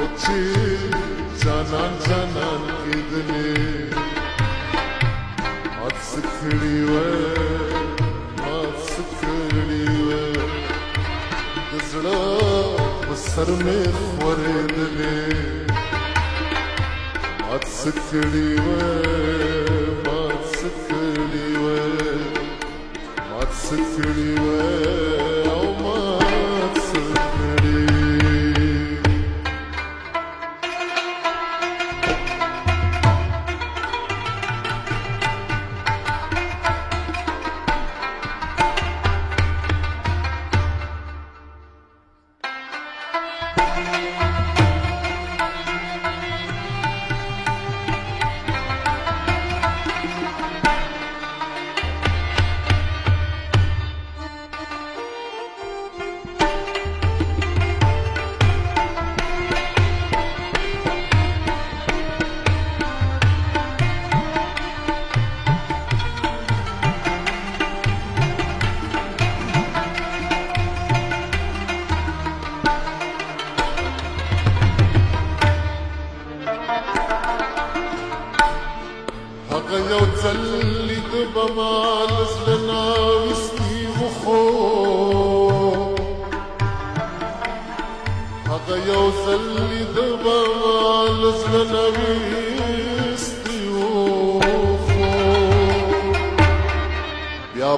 अच्छी जानान जानान किदले हाथ खड़ी वे दजड़ा बसर में फरेदले हाथ खड़ी वे खड़ी वे يو تزلي دبمال زلنا وسطي مخو هذا يو تزلي دبمال زلنا وسطي مخو يا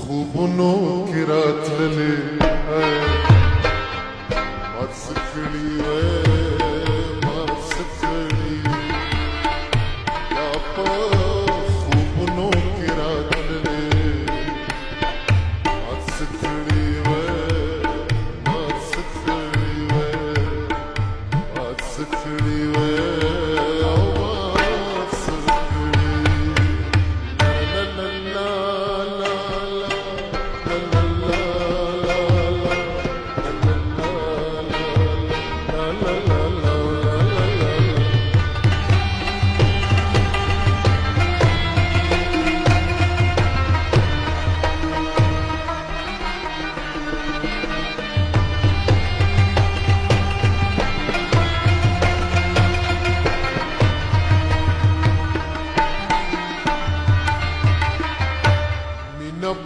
خوبنو كرات للي ما تسكري ما تسكري خوبنو كرات للي ما تسكري ما تسكري ما تسكري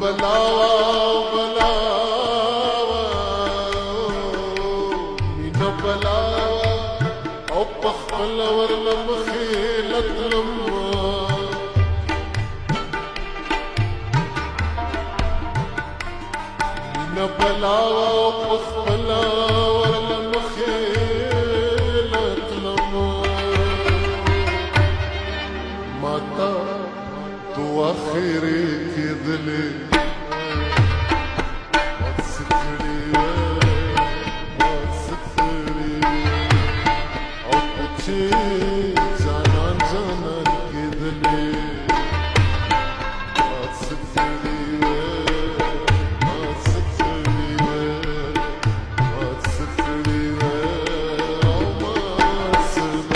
بلاوا بلاوا مين بلاوا او بخل ورلم خيلت لما مين بلاوا او بخل ورلم خيلت لما ماتا تو اخري كذلي जानान जानान किदले हाथ खड़ी वे हाथ खड़ी वे हाथ खड़ी वे हाथ खड़ी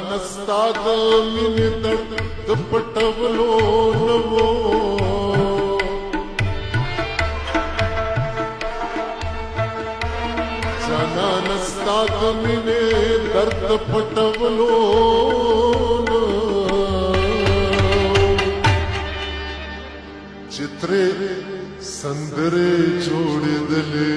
नस्ताद मिन दर्द पटवलो नवो जाना नस्ताद मिन दर्द पटवलो चित्रे संदरे छोड़ दले